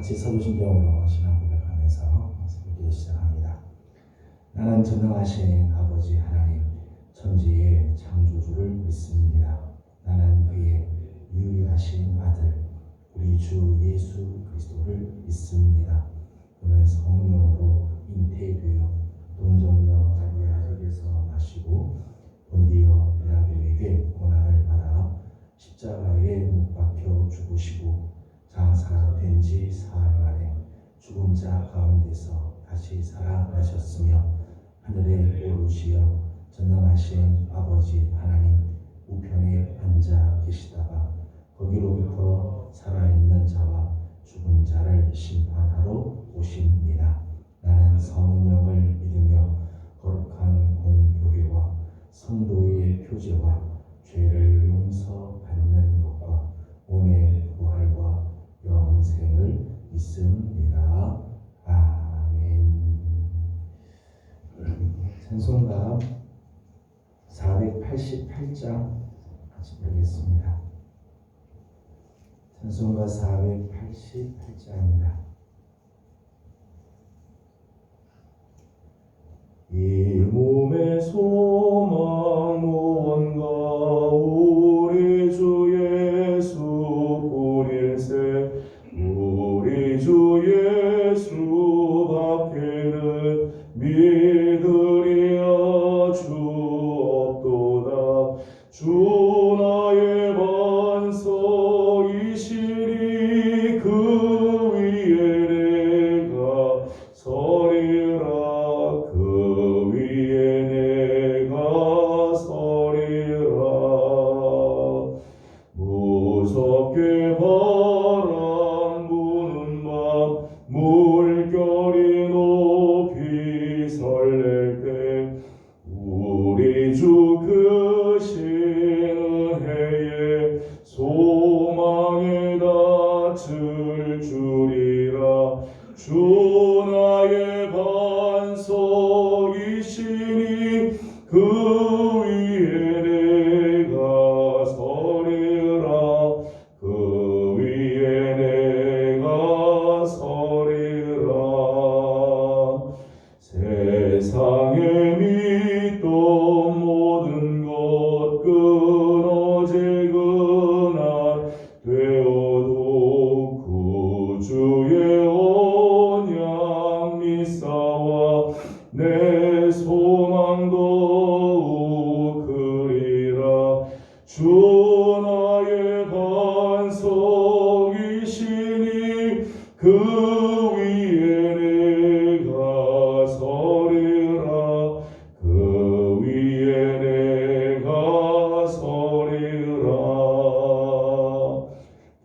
같이 서두신경으로 신앙 고백하면서 설교 시작합니다. 나는 전능하신 아버지 하나님 천지의 창조주를 믿습니다. 나는 그의 유일하신 아들 우리 주 예수 그리스도를 믿습니다. 그는 성령으로 잉태되어 동정녀 마리아에게서 나시고 본디오 빌라도에게 고난을 받아 십자가에 못 박혀 죽으시고 장사된 지 사흘 만에 죽은 자 가운데서 다시 살아나셨으며 하늘에 오르시어 전능하신 아버지 하나님 우편에 앉아 계시다가 거기로부터 살아있는 자와 죽은 자를 심판하러 오십니다. 나는 성령을 믿으며 거룩한 공교회와 성도의 교제와 죄를 용서받는 것과 몸의 부활과 영생을 믿습니다. 아멘. 찬송가 488장 같이 부르겠습니다. 찬송가 488장입니다. 이 몸의 소망 무언가 우리 주 예수 뿐일세. 우리 주 예수 밖에는 믿으리야 주 없도다. 주 나의 반석이시니 그 위에 내가 서리라. 그 위에 내가 서리라. 무섭게 바람 부는 밤 물결이 높이 설렐 때 우리 주 크신 해에 소망에 닿을 줄이라. 주 나의 반석이시니 그 위에 내가 서리라. 그 위에 내가 서리라. 세상에 믿던 모든 것 끊어질 그날 되어도 구주의 언약 믿사와 내 소망 더욱 크리라. 주 나의 반석이시니 그 위에 내가 서리라. 그 위에 내가 서리라.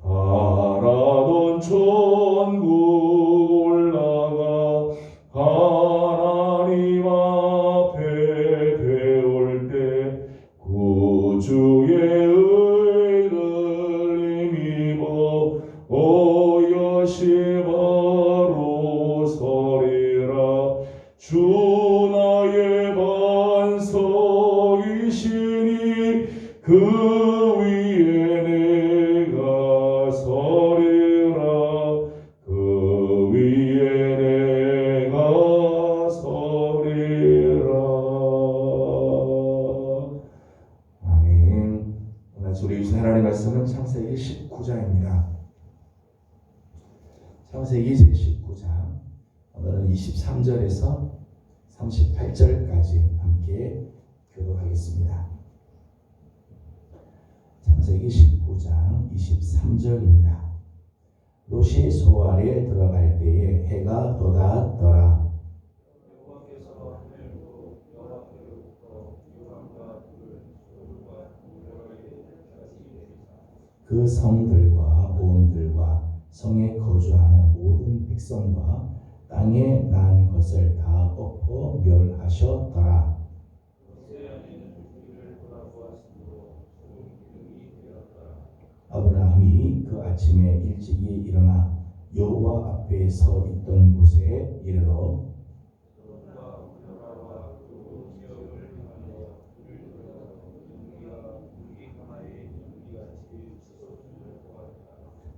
바라던 천국 올라가 하나님 앞에 배울 때 구주의 의를 힘입어 오여시 바로 서리라. 주 나의 반석이시니 그 위에 내가 서리라. 그 위에 내가 서리라. 아멘. 오늘 우리 주신 하나님의 말씀은 창세기 19장입니다. 창세기 제19장 오늘은 23절에서 38절까지 함께 교독하겠습니다. 창세기 19장 23절입니다. 롯이 소알에 들어갈 때에 해가 돋았더라. 그 성들과 온들과 성에 거주하는 모든 백성과 땅에 난 것을 다 엎어 멸하셨더라. 아브라함이 그 아침에 일찍이 일어나 여호와 앞에 서 있던 곳에 이르러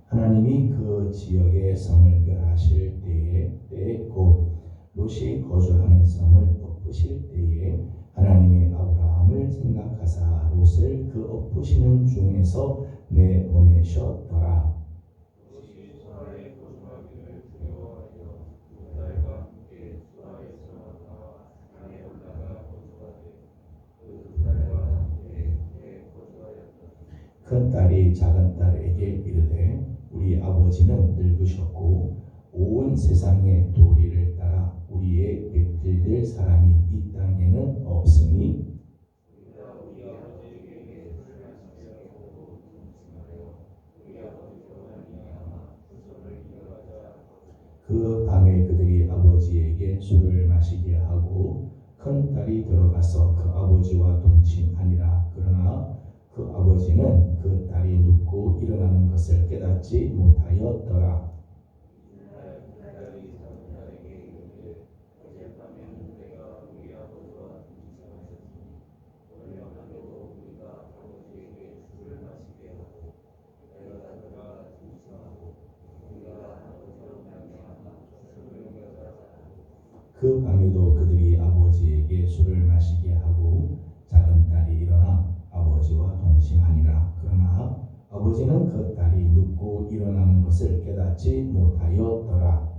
하나님이 그 지역의 성을 멸하실 때에 곧 롯이 거주하는 성을 엎으실 때에 하나님이 아브라함을 생각하사 롯을 그 엎으시는 중에서 내보내셨더라. 큰 딸이 작은 딸에게 이르되 우리 아버지는 늙으셨고 온 세상의 도리를 따라 우리의 곁을 사람이 이 땅에는 없으니 그 밤에 그들이 아버지에게 술을 마시게 하고 큰 딸이 들어가서 그 아버지와 동침하니라. 그러나 그 아버지는 그 딸이 눕고 일어나는 것을 깨닫지 못하였더라. 그 밤에도 그들이 아버지에게 술을 마시게 하고 작은 딸이 일어나 아버지와 동침하니라. 그러나 아버지는 그 딸이 눕고 일어나는 것을 깨닫지 못하였더라.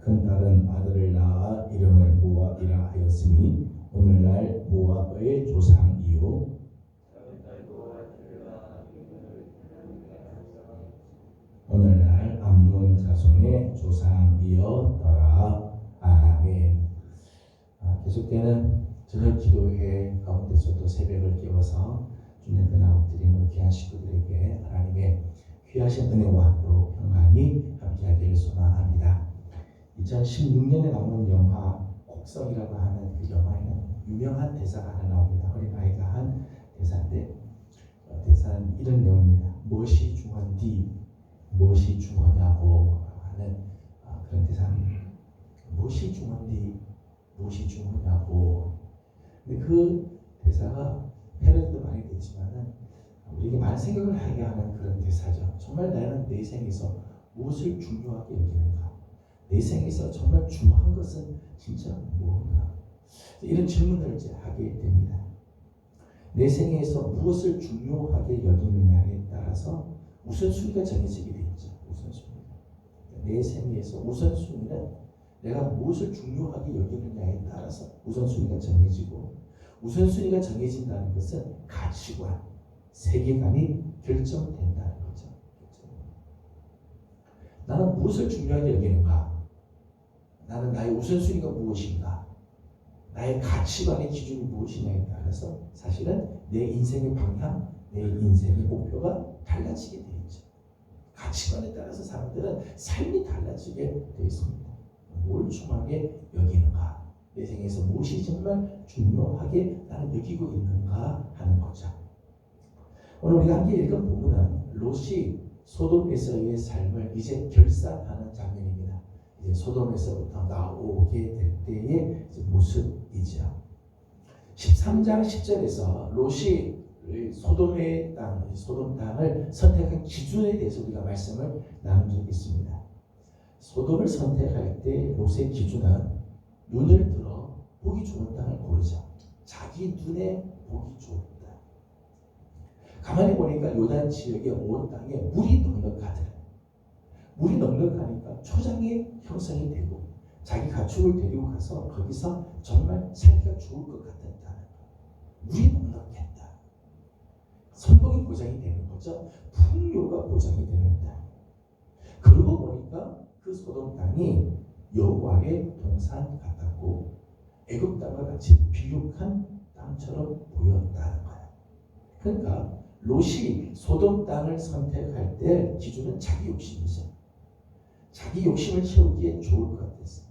큰 딸은 아들을 낳아 이름을 모압이라 하였으니 오늘날 모압의 조상이요 오늘날 암몬 자손의 조상이었더라. 아멘. 계속되는 저녁 기도회 가운데서도 새벽을 깨워서 주님께 나옵드리는 귀한 식구들에게 하나님의 귀하신 은혜와 또 평안이 함께하기를 소망합니다. 2016년에 나오는 영화 곡성이라고 하는 그 영화에는 유명한 대사가 하나 나옵니다. 어린아이가 한 대사인데 대사는 이런 내용입니다. 무엇이 중요한디 무엇이 중요하냐고 하는 그런 대사입니다. 무엇이 중요한디 무엇이 중요하냐고. 근데 그 대사가 패러디도 많이 됐지만은 우리에게 많은 생각을 하게 하는 그런 대사죠. 정말 나는 내 생에서 무엇을 중요하게 여기는가? 내 생에서 정말 중요한 것은 진짜 무엇인가? 이런 질문을 이제 하게 됩니다. 내 생에서 무엇을 중요하게 여기느냐에 따라서 우선순위가 정해지게 되어 있죠. 우선순위. 내 생에서 우선순위는 내가 무엇을 중요하게 여기느냐에 따라서 우선순위가 정해지고 우선순위가 정해진다는 것은 가치관, 세계관이 결정된다는 거죠. 나는 무엇을 중요하게 여기는가? 나는 나의 우선순위가 무엇인가? 나의 가치관의 기준이 무엇이냐에 따라서 사실은 내 인생의 방향, 내 인생의 목표가 달라지게 되어 있죠. 가치관에 따라서 사람들은 삶이 달라지게 되어 있습니다. 뭘 중요하게 여기는가? 내 생에서 무엇이 정말 중요하게 나는 여기고 있는가 하는 거죠. 오늘 우리가 함께 읽은 부분은 롯이 소돔에서의 삶을 이제 결산하는 장면입니다. 이제 소돔에서부터 나오게 될 때의 모습이죠. 13장 10절에서 롯이 소돔 땅을 선택한 기준에 대해서 우리가 말씀을 나눈 적이 있습니다. 소돔을 선택할 때 롯의 기준은 눈을 들어 보기 좋은 땅을 고르자. 자기 눈에 보기 좋은 땅. 가만히 보니까 요단 지역의 온 땅에 물이 넉넉하더라. 물이 넉넉하니까 초장이 형성이 되고 자기 가축을 데리고 가서 거기서 정말 살기가 좋을 것 같은 땅. 물이 넉넉했다. 선복이 보장이 되는 거죠. 풍요가 보장이 되는 땅. 그러고 보니까 그 소돔 땅이 여호와의 동산 같았고 애굽 땅과 같이 비옥한 땅처럼 보였다는 거야. 그러니까 롯이 소돔 땅을 선택할 때 기준은 자기 욕심이죠. 자기 욕심을 채우기에 좋을 것 같았어.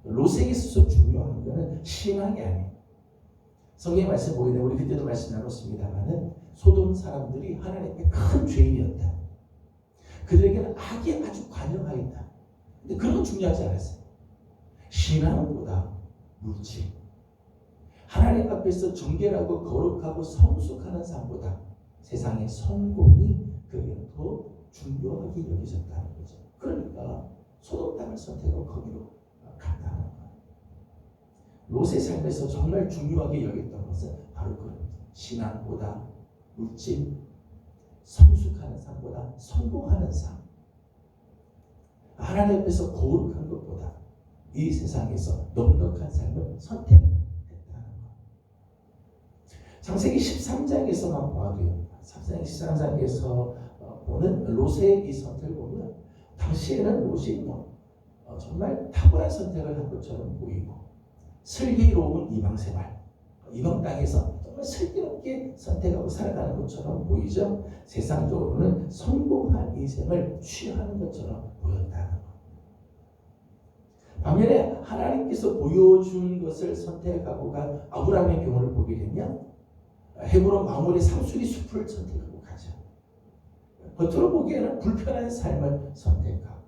롯에게 있어서 중요한 것은 신앙이 아니에요. 성경의 말씀 보게 되면 우리 그때도 말씀 나눴습니다만은 소돔 사람들이 하나님의 큰 죄인이었다. 그들에게는 악이 아주 관영하였다. 근데 그런 건 중요하지 않았어요. 신앙보다 물질, 하나님 앞에서 정결하고 거룩하고 성숙하는 삶보다 세상의 성공이 그에게는 더 중요하게 여겨졌다는 거죠. 그러니까 소돔 땅을 선택하고 거기로 갔다는 거예요. 롯의 삶에서 정말 중요하게 여겼던 것은 바로 그겁니다. 신앙보다 물질, 성숙하는 삶보다 성공하는 삶, 하나님 앞에서 거룩한 것보다 이 세상에서 넉넉한 삶을 선택했다는 것. 창세기 13장에서만 봐도요. 창세기 13장에서 보는 롯의 이 선택을 보면 당시에는 롯이 정말 탁월한 선택을 한 것처럼 보이고 슬기로운 이방 생활, 이방 땅에서 정말 슬기롭게 선택하고 살아가는 것처럼 보이죠. 세상적으로는 성공한 인생을 취하는 것처럼 보였다는 것. 반면에 하나님께서 보여준 것을 선택하고 간 아브라함의 경우를 보게 되면 헤브론 마물의 상수리 숲을 선택하고 가죠. 겉으로 보기에는 불편한 삶을 선택하고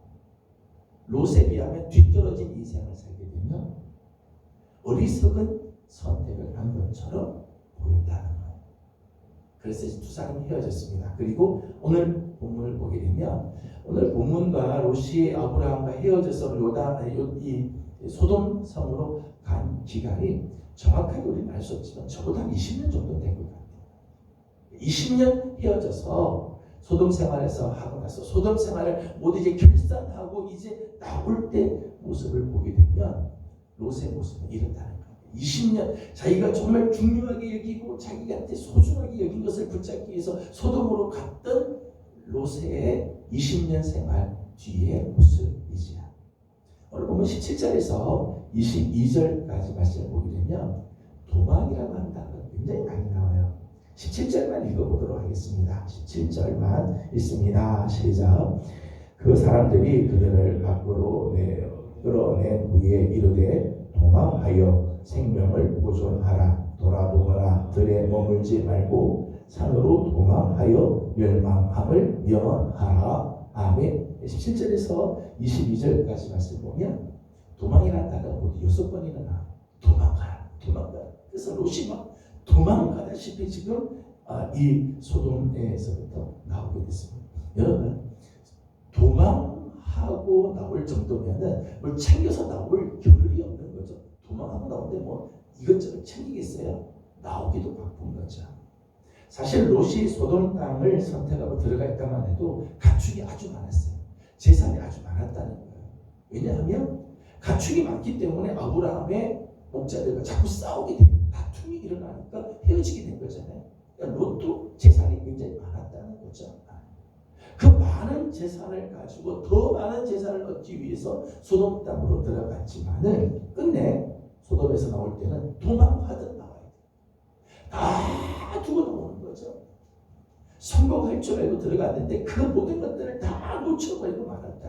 롯에 비하면 뒤떨어진 인생을 살게 되면 어리석은 선택을 한 것처럼 보였다는 거예요. 그래서 두 사람이 헤어졌습니다. 그리고 오늘 본문을 보게 되면 오늘 본문과 롯이 아브라함과 헤어져서 이 소돔 성으로 간 기간이 정확하게 우리는 알 수 없지만 적어도 한 20년 정도 된 것 같아요. 20년 헤어져서 소돔 생활에서 하고 나서 소돔 생활을 모두 이제 결산하고 이제 나올 때 모습을 보게 되면 롯의 모습은 이렇다는 거예요. 20년 자기가 정말 중요하게 여기고 자기한테 소중하게 여긴 것을 붙잡기 위해서 소돔으로 갔던 롯의 20년 생활 뒤의 모습이지요. 오늘 보면 17절에서 22절까지 말씀을 보게 되면 도망이라고 하는 단어가 굉장히 많이 나와요. 17절만 읽어보도록 하겠습니다. 17절만 읽습니다. 시작. 그 사람들이 그들을 밖으로 끌어낸 후에 이르되 도망하여 생명을 보존하라. 돌아보거나 들에 머물지 말고 산으로 도망하여 멸망함을 면하라. 아멘. 17절에서 22절까지 말씀 보면 도망이라는 단어가 모두 6번이나 나와요. 도망가라. 그래서 롯이 막 도망가다시피 지금 이 소돔에서부터 나오게 됐습니다. 여러분 도망하고 나올 정도면은 뭘 챙겨서 나올 겨를이 없는 거죠. 도망하고 나오는데 뭐 이것저것 챙기겠어요? 나오기도 바쁜 거죠. 사실 롯이 소돔 땅을 선택하고 들어갈까만 해도 가축이 아주 많았어요. 재산이 아주 많았다는 거예요. 왜냐하면 가축이 많기 때문에 아브라함의 목자들과 자꾸 싸우게 되고 다툼이 일어나니까 헤어지게 된 거잖아요. 그러니까 롯도 재산이 굉장히 많았다는 거죠. 그 많은 재산을 가지고 더 많은 재산을 얻기 위해서 소돔 땅으로 들어갔지만은 끝내 소돔에서 나올 때는 도망하듯 나와야 돼요. 다 두고 나오는 거죠. 성공할 줄 알고 들어갔는데 그 모든 것들을 다 놓쳐버리고 말았다는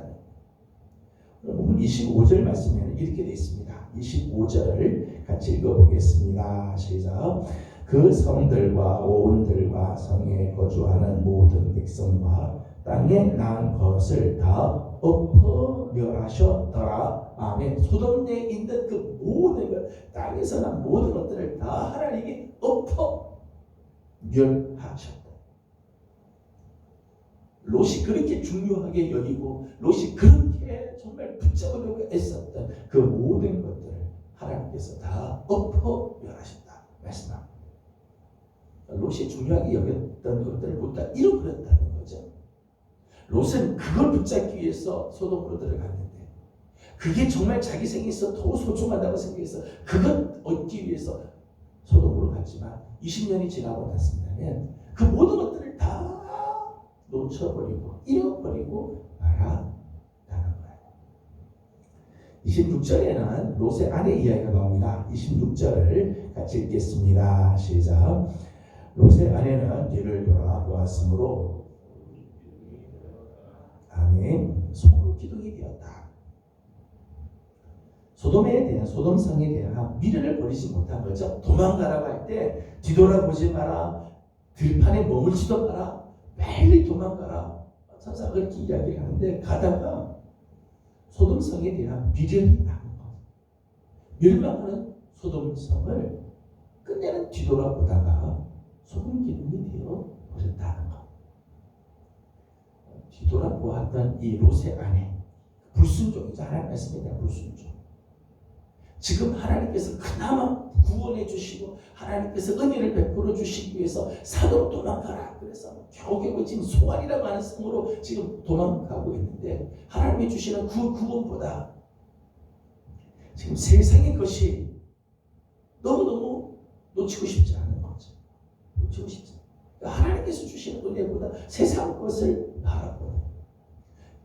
거예요. 오늘 25절 말씀에는 이렇게 되어 있습니다. 25절을 같이 읽어보겠습니다. 시작. 그 성들과 오온들과 성에 거주하는 모든 백성과 땅에 난 것을 다 엎어 멸하셨더라. 아멘. 소돔 내에 있는 그 모든 것, 땅에서 난 모든 것들을 다 하나님이 엎어 멸하셨다. 롯이 그렇게 중요하게 여기고 롯이 그렇게 정말 붙잡으려고 애썼던 그 모든 것들을 하나님께서 다 엎어 멸하셨다 말씀합니다. 롯이 중요하게 여겼던 것들을 모두 다 잃어버렸다는 거죠. 롯은 그걸 붙잡기 위해서 소돔으로 들어갔는데 그게 정말 자기 생에서 더 소중하다고 생각해서 그것 얻기 위해서 소돔으로 갔지만 20년이 지나고 났습니다면 그 모든 것들을 다 놓쳐버리고 잃어버리고 말았다는 거예요. 26절에는 롯의 아내 이야기가 나옵니다. 26절을 같이 읽겠습니다. 시작. 롯의 아내는 뒤를 돌아보았으므로 아멘. 소금 기둥이 되었다. 소돔성에 대한 미련을 버리지 못한 거죠. 도망가라고 할 때 뒤돌아보지 마라. 들판에 머물지도 마라. 빨리 도망가라. 천사가 그렇게 이야기를 하는데 가다가 소돔성에 대한 미련이 나는 거예요. 멸망하는 소돔성을 끝내는 뒤돌아보다가 소금 기둥이 되어 버렸다는 것. 뒤돌아보았던 이 롯의 아내, 불순종이죠. 하나님 말씀입니다. 불순종. 지금 하나님께서 그나마 구원해 주시고 하나님께서 은혜를 베풀어 주시기 위해서 산으로 도망가라. 그래서 겨우겨우 지금 소알이라고 하는 성으로 지금 도망가고 있는데 하나님이 주시는 그 구원보다 지금 세상의 것이 너무너무 놓치고 싶지 않은 거죠. 놓치고 싶지 않아요. 그러니까 하나님께서 주시는 은혜보다 세상 것을 바라보는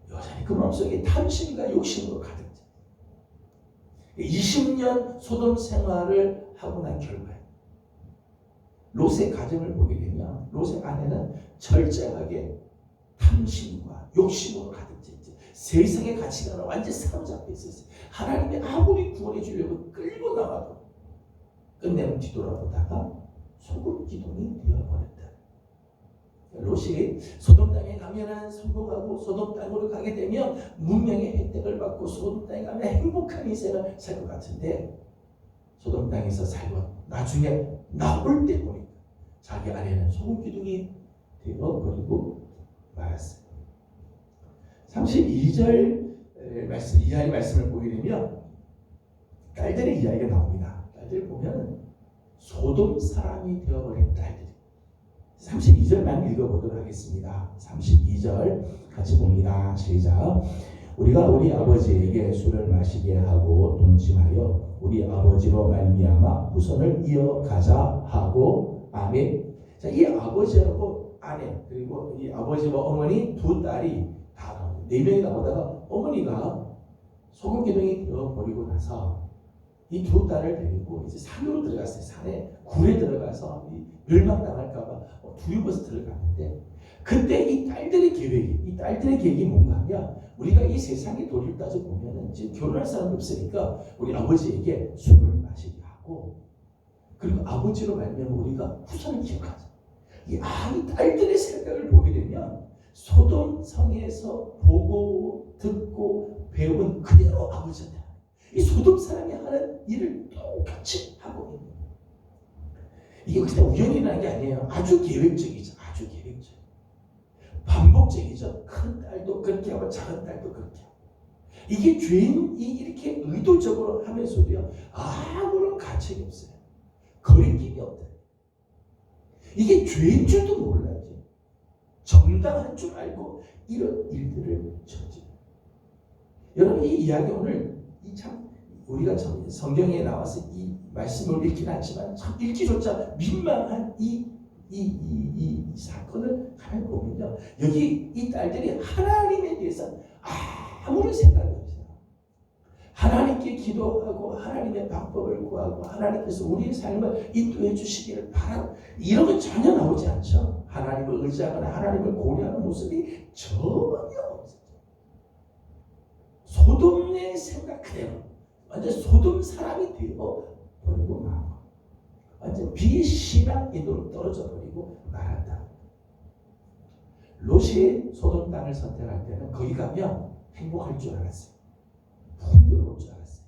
여전히 그 마음속에 탐심과 욕심으로 가득 20년 소돔 생활을 하고 난 결과에 롯의 가정을 보게 되면 롯의 아내는 철저하게 탐심과 욕심으로 가득 차 있지. 세상의 가치관을 완전히 사로잡혀 있었어요. 하나님이 아무리 구원해 주려고 끌고 나와도 끝내는 뒤돌아보다가 소금 기둥이 되어버렸다. 롯이 소돔 땅에 가면은 성공하고 소돔 땅으로 가게 되면 문명의 혜택을 받고 소돔 땅에 가면 행복한 인생을 살 것 같은데 소돔 땅에서 살고 나중에 나올 때 보니까 자기 아내는 소금 기둥이 되어버리고 말았어요. 32절 말씀 이하의 말씀을 보게 되면 딸들의 이야기가 나옵니다. 딸들 보면 소돔 사람이 되어버린 딸들. 32절만 읽어보도록 하겠습니다. 32절 같이 봅니다. 시작. 우리가 우리 아버지에게 술을 마시게 하고 동침하여 우리 아버지로 말미암아 후손을 이어가자 하고 아멘. 자, 이 아버지하고 아내 그리고 이 아버지와 어머니 두 딸이 다 나옵니다. 4명이 나오다가 어머니가 소금 기둥이 되어버리고 나서 이 두 딸을 데리고 이제 산으로 들어갔어요. 산에 굴에 들어가서 멸망당할까봐 두려워서 들어갔는데 그때 이 딸들의 계획이 뭔가 하면 우리가 이 세상에 도리를 따져 보면은 지금 결혼할 사람이 없으니까 우리 아버지에게 술을 마시게 하고 그리고 아버지로 말미암아 우리가 후손을 기억하자. 이 딸들의 생각을 보게 되면 소돔 성에서 보고 듣고 배운 그대로 아버지한테 이 소돔 사람이 하는 일을 똑같이 하고 있는 거예요. 이게 그냥 우연히 일어난 게 아니에요. 아주 계획적이죠. 아주 계획적. 반복적이죠. 큰 딸도 그렇게 하고 작은 딸도 그렇게 하고. 이게 죄인이 이렇게 의도적으로 하면서도요. 아무런 가책이 없어요. 거리낌이 없다. 이게 죄인 줄도 몰라요. 정당한 줄 알고 이런 일들을 저지르요. 여러분 이 이야기 오늘 참 우리가 성경에 나와서 이 말씀을 읽긴 하지만 참 읽기조차 민망한 이 사건을 하나 보면요. 여기 이 딸들이 하나님에 대해서 아무런 생각이 없어요. 하나님께 기도하고 하나님의 방법을 구하고 하나님께서 우리의 삶을 인도해 주시기를 바라고 이런 건 전혀 나오지 않죠. 하나님을 의지하거나 하나님을 고려하는 모습이 전혀 없어요. 소돔의 생각 그대로 완전 소돔 사람이 되어버리고 말고 완전 비신앙인으로 떨어져 버리고 말한다. 롯이 소돔 땅을 선택할 때는 거기 가면 행복할 줄 알았어요. 풍요로울 줄 알았어요.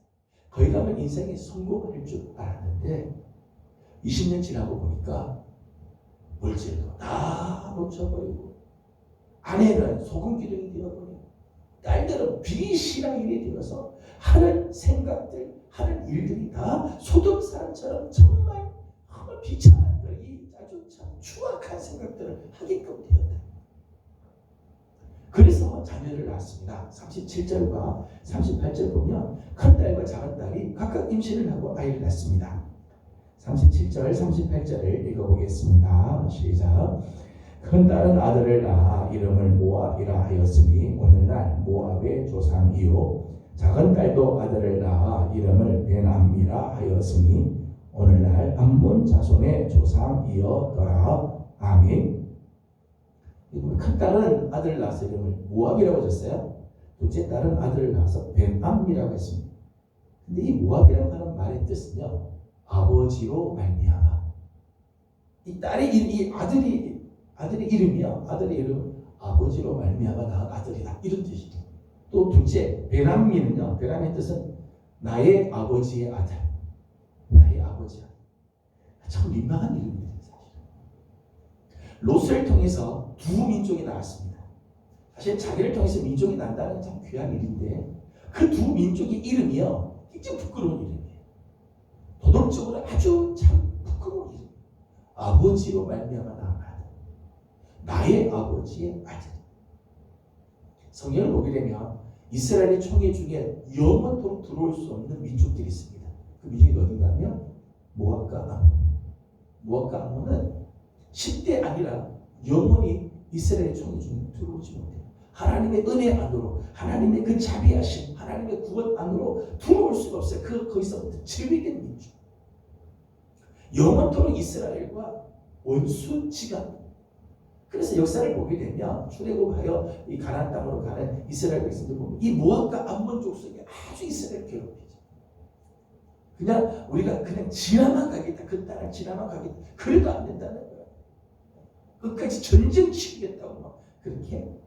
거기 가면 인생이 성공할 줄 알았는데 20년 지나고 보니까 물질도 다 놓쳐버리고 아내는 소금 기둥이 되어버리고 딸들은 비신앙인이 되어서 하는 생각들, 하는 일들이 다 소돔 사람처럼 정말 비참한 이 아주 참 추악한 생각들을 하게끔 되었다. 그래서 자녀를 낳았습니다. 37절과 38절 보면 큰 딸과 작은 딸이 각각 임신을 하고 아이를 낳습니다. 37절, 38절을 읽어보겠습니다. 시작. 큰 딸은 아들을 낳아 이름을 모압이라 하였으니 오늘날 모압의 조상이요 작은 딸도 아들을 낳아 이름을 베남이라 하였으니 오늘날 암몬 자손의 조상이었더라. 아멘. 큰 딸은 아들을 낳아서 이름을 모압이라고 하셨어요. 둘째 딸은 아들을 낳아서 베남이라고 했습니다. 근데 이 모압이라고 하는 말의 뜻은요 아버지로 말미암아. 이 딸이 이 아들의 이름이요. 아들의 이름 아버지로 말미암아 낳은 아들이다. 이런 뜻이죠. 또 둘째 베남미는요. 베남의 뜻은 나의 아버지의 아들. 나의 아버지 아들. 참 민망한 이름입니다. 사실. 롯을 통해서 두 민족이 나왔습니다. 사실 자기를 통해서 민족이 난다는 참 귀한 일인데 그 두 민족의 이름이요 굉장히 부끄러운 이름이에요. 도덕적으로 아주 참 부끄러운 이름. 아버지로 말미암아 낳은 아들, 나의 아버지의 아들. 성경을 보게 되면 이스라엘의 총회 중에 영원토록 들어올 수 없는 민족들이 있습니다. 그 민족이 어딘가 하면 모압과 암몬. 모압과 암몬은 10대 아니라 영원히 이스라엘의 총회 중에 들어오지 못해요. 하나님의 은혜 안으로, 하나님의 그 자비하심, 하나님의 구원 안으로 들어올 수가 없어요. 거기서부터 제외된 민족. 영원토록 이스라엘과 원수지간. 그래서 역사를 보게 되면 출애굽하여 이 가나안 땅으로 가는 이스라엘 백성들 보면 이 모압과 암몬 족속이 아주 이스라엘 괴롭히죠. 그냥 우리가 그냥 지나만 가겠다, 그 땅을 지나만 가겠다. 그래도 안 된다는 거예요. 끝까지 전쟁 치르겠다고 막 그렇게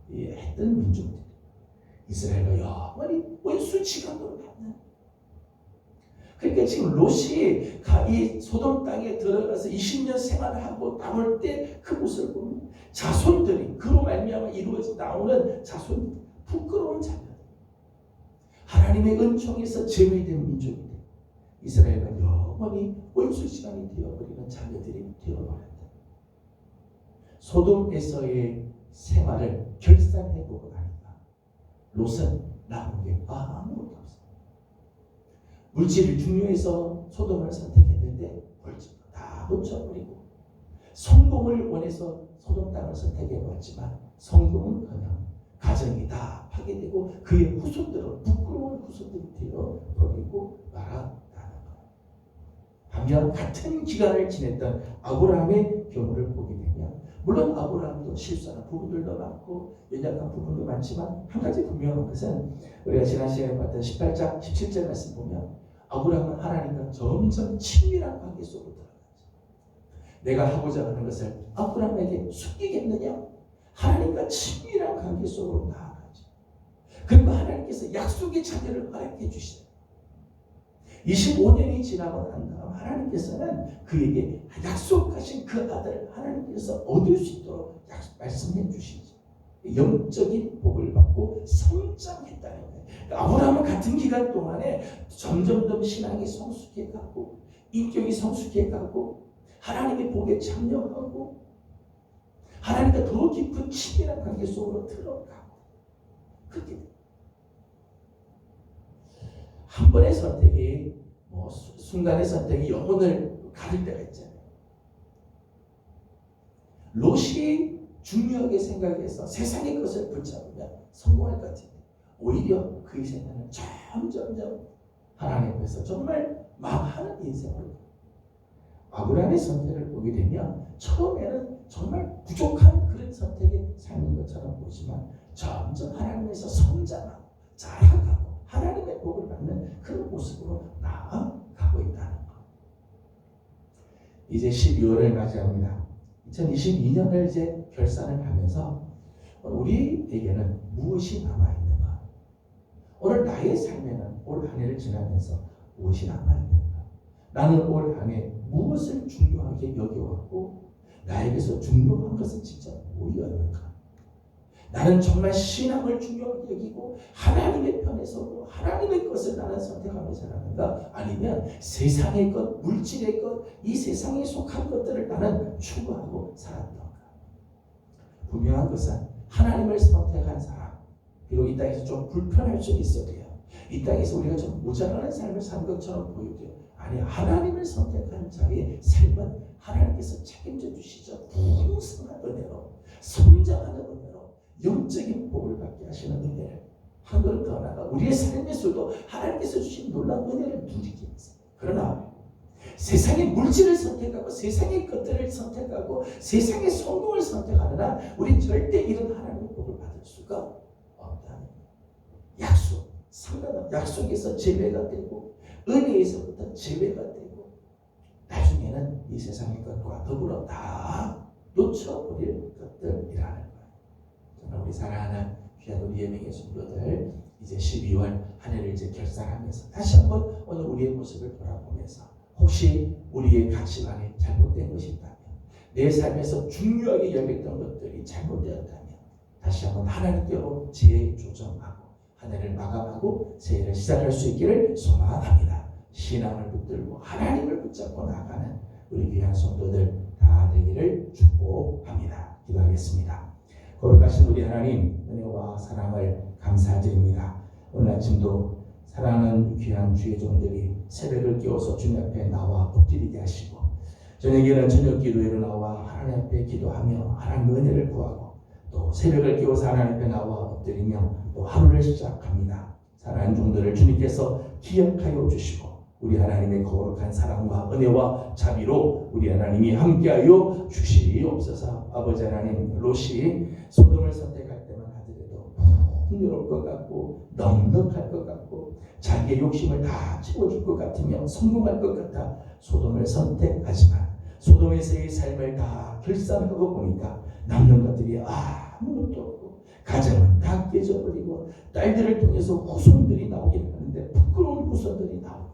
했던 민족들. 이스라엘과 영원히 원수지간으로 받는. 그러니까 지금 롯이 이 소돔 땅에 들어가서 20년 생활을 하고 나올 때 그 모습을 보면 자손들이 그로 말미암아 이루어져 나오는 자손 부끄러운 자녀들. 하나님의 은총에서 제외된 민족인데 이스라엘과 영원히 원수지간이 되어버리는 자녀들이 되어버렸다. 소돔에서의 생활을 결산해보고 나니까 롯은 남은 게 아무것도 없어요. 물질이 중요해서 소돔을 선택했는데 물질도 다 놓쳐버리고 성공을 원해서 소돔 땅을 선택해봤지만 성공은커녕 가정이 다 파괴되고 그의 후손들은 부끄러운 후손들이 되어버리고 말았다는 거예요. 반면 같은 기간을 지냈던 아브라함의 경우를 보게 되면 물론 아브라함도 실수하는 부분들도 많고 연약한 부분도 많지만 한 가지 분명한 것은 우리가 지난 시간에 봤던 18장 17절 말씀 보면 아브라함은 하나님과 점점 친밀한 관계 속으로 들어가죠. 내가 하고자 하는 것을 아브라함에게 숨기겠느냐? 하나님과 친밀한 관계 속으로 나아가죠. 그리고 하나님께서 약속의 자녀를 허락해 주시죠. 25년이 지나고 난 다음 하나님께서는 그에게 약속하신 그 아들을 하나님께서 얻을 수 있도록 말씀해 주시죠. 영적인 복을 받고 성장했다는 거예요. 아브라함은 같은 기간 동안에 점점 더 신앙이 성숙해가고 인격이 성숙해가고 하나님의 복에 참여하고 하나님과 더 깊은 친밀한 관계 속으로 들어가고 그렇게 돼요. 한 번의 선택이 순간의 선택이 영혼을 가릴 때가 있잖아요. 롯이 중요하게 생각해서 세상의 것을 붙잡으면 성공할 것 같은데 오히려 그 인생은 점점점 하나님 앞에서 정말 망하는 인생으로 아브라함의 선택을 보게 되면 처음에는 정말 부족한 그런 선택의 삶인 것처럼 보지만 점점 하나님에서 성장하고 자라가고 하나님의 복을 받는 그런 모습으로 나아가고 있다는 것. 이제 12월을 맞이합니다. 2022년을 이제 결산을 하면서 우리에게는 무엇이 남아있는가? 오늘 나의 삶에는 올 한 해를 지나면서 무엇이 남아있는가? 나는 올 한 해 무엇을 중요하게 여겨왔고 나에게서 중요한 것은 진짜 뭐였는가? 나는 정말 신앙을 중요하게 여기고 하나님의 편에 서고 하나님의 것을 나는 선택하며 살았는가? 아니면 세상의 것, 물질의 것, 이 세상에 속한 것들을 나는 추구하고 살았던가? 분명한 것은 하나님을 선택한 사람, 비록 이 땅에서 좀 불편할 수 있어도요, 이 땅에서 우리가 좀 모자라는 삶을 산 것처럼 보여도요, 아니 하나님을 선택한 자의 삶은 하나님께서 책임져 주시죠. 풍성한 은혜로 성장하는 은혜로 영적인 복을 받게 하시는 은혜를 한 걸음 더 나아가 우리의 삶에서도 하나님께서 주신 놀라운 은혜를 누리기 위해서. 그러나 세상의 물질을 선택하고 세상의 것들을 선택하고 세상의 성공을 선택하느라 우리 절대 이런 하나님의 복을 받을 수가 없다는 약속, 상관없는 약속에서 제외가 되고 은혜에서부터 제외가 되고 나중에는 이 세상의 것과 더불어 다 놓쳐버릴 것들이라는 거예요. 정말 우리 사랑하는 귀한 우리 예명의 성도들 이제 12월 한 해를 이제 결산하면서 다시 한번 오늘 우리의 모습을 돌아보면서 혹시 우리의 가치관이 잘못된 것이 있다면 내 삶에서 중요하게 여겼던 것들이 잘못되었다면 다시 한번 하나님께로 지혜 조정하고 한 해를 마감하고 새 해를 시작할 수 있기를 소망합니다. 신앙을 붙들고 하나님을 붙잡고 나가는 우리 귀한 성도들 다 되기를 축복합니다. 기도하겠습니다. 거룩하신 우리 하나님, 은혜와 사랑을 감사드립니다. 오늘 아침도 사랑하는 귀한 주의 종들이 새벽을 깨워서 주님 앞에 나와 엎드리게 하시고, 저녁에는 저녁 기도회로 나와 하나님 앞에 기도하며 하나님 은혜를 구하고, 또 새벽을 깨워서 하나님 앞에 나와 엎드리며 또 하루를 시작합니다. 사랑하는 종들을 주님께서 기억하여 주시고, 우리 하나님의 거룩한 사랑과 은혜와 자비로 우리 하나님이 함께하여 주시옵소서. 아버지 하나님, 롯이 소돔을 선택할 때만 하더라도 풍요로울 것 같고 넉넉할 것 같고 자기의 욕심을 다 채워줄 것 같으며 성공할 것 같아 소돔을 선택하지만, 소돔에서의 삶을 다 결산하고 보니까 남는 것들이 아무것도 없고 가정은 다 깨져버리고 딸들을 통해서 후손들이 나오긴 하는데 부끄러운 후손들이 나오고,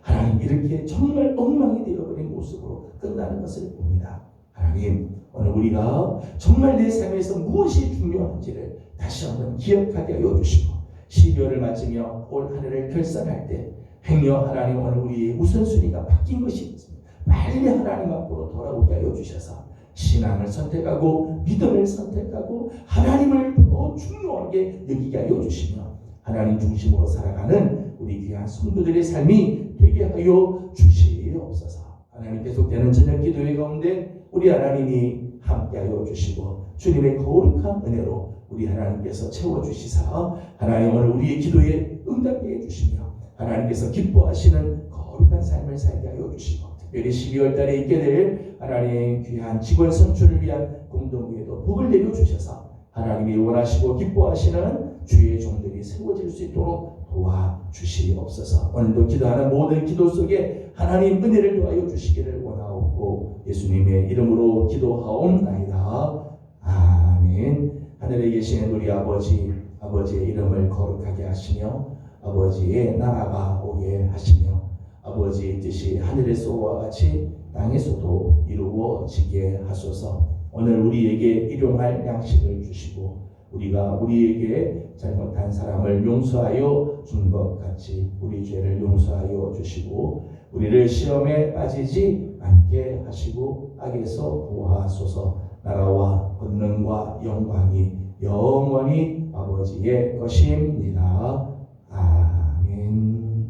하나님 이렇게 정말 엉망이 되어버린 모습으로 끝나는 것을 봅니다. 하나님, 오늘 우리가 정말 내 삶에서 무엇이 중요한지를 다시 한번 기억하게 하여 주시고, 12월을 맞으며 올 한 해를 결산할 때 행여 하나님 오늘 우리의 우선순위가 바뀐 것이 있습니다. 빨리 하나님 앞으로 돌아오게 하여 주셔서 신앙을 선택하고 믿음을 선택하고 하나님을 더 중요하게 여기게 하여 주시며 하나님 중심으로 살아가는 우리 귀한 성도들의 삶이 되게 하여 주시옵소서. 하나님, 계속되는 저녁 기도회 가운데 우리 하나님이 함께하여 주시고 주님의 거룩한 은혜로 우리 하나님께서 채워주시사 하나님 오늘 우리의 기도에 응답해 주시며 하나님께서 기뻐하시는 거룩한 삶을 살게 하여 주시고, 특별히 12월 달에 있게 될 하나님 귀한 직원 선출을 위한 공동회에도 복을 내려주셔서 하나님이 원하시고 기뻐하시는 주의 종들이 세워질 수 있도록 도와주시옵소서. 오늘도 기도하는 모든 기도 속에 하나님 은혜를 도와여 주시기를 원하옵고 예수님의 이름으로 기도하옵나이다. 아멘. 하늘에 계시는 우리 아버지, 아버지의 이름을 거룩하게 하시며 아버지의 나라가 오게 하시며 아버지의 뜻이 하늘에서와 같이 땅에서도 이루어지게 하소서. 오늘 우리에게 일용할 양식을 주시고 우리가 우리에게 잘못한 사람을 용서하여 준 것 같이 우리 죄를 용서하여 주시고 우리를 시험에 빠지지 않게 하시고 악에서 구하소서. 나라와 권능과 영광이 영원히 아버지의 것입니다. 아멘.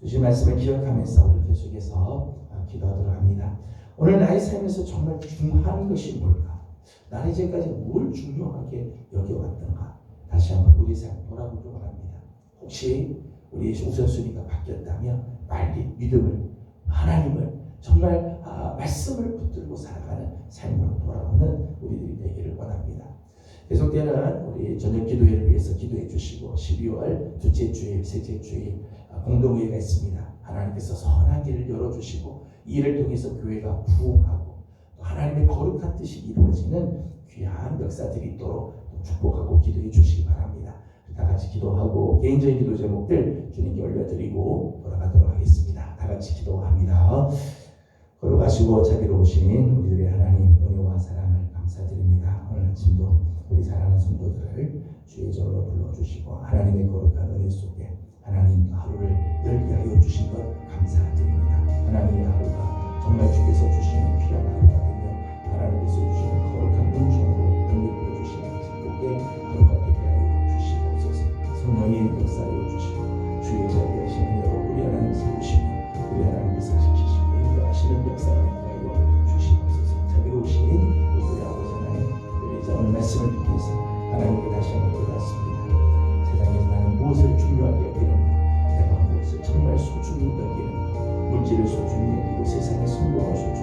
주신 말씀을 기억하면서 우리 계속해서 기도하도록 합니다. 오늘 나의 삶에서 정말 중요한 것이 뭘까? 나는 이제까지 뭘 중요하게 여겨왔던가? 다시 한번 우리 삶 돌아보기 원합니다. 혹시 우리의 우선순위가 바뀌었다면 빨리 믿음을, 하나님을 정말 말씀을 붙들고 살아가는 삶으로 돌아오는 우리들이 되기를 원합니다. 계속되는 우리 저녁 기도회를 위해서 기도해 주시고 12월 둘째 주일, 셋째 주일 공동회가 있습니다. 하나님께서 선한 길을 열어주시고 이 일을 통해서 교회가 부흥하고 또 하나님의 거룩한 뜻이 이루어지는 귀한 역사들이 있도록 축복하고 기도해 주시기 바랍니다. 다 같이 기도하고 개인적인 기도 제목들 주님께 올려드리고 돌아가도록 하겠습니다. 다 같이 기도합니다. 거룩하시고 자비로우신 우리들의 하나님, 은혜와 사랑을 감사드립니다. 오늘 아침도 우리 사랑하는 성도들을 주의 저로 불러주시고 하나님의 거룩한 은혜 속에 하나님 하루를 열게 하여 주신 것 감사드립니다. 하나님의 하루가 정말 주께서 주시는 귀한 하루가 되며 하나님께서 주시는 거룩한 은총으로 능력을 주시는 축복의 하루가 되게 하여 주시옵소서. 성령님 역사하여 주시고 주의 자리에 하시는 은혜로 우리 하나님 세우시며 우리 하나님께서 지키시고 인도하시는 역사가 되게 하여 주시옵소서. 자비로우신 우리 아버지 하나님, 우리 오늘 말씀을 듣기 위해서 하나님께 다시 한번 기도했습니다. 세상에서 나는 무엇을 중요하게 여기는가? 내가 무엇을 정말 소중히 여기는가? 물질을 소중히 여기고 세상의 성공을 소중히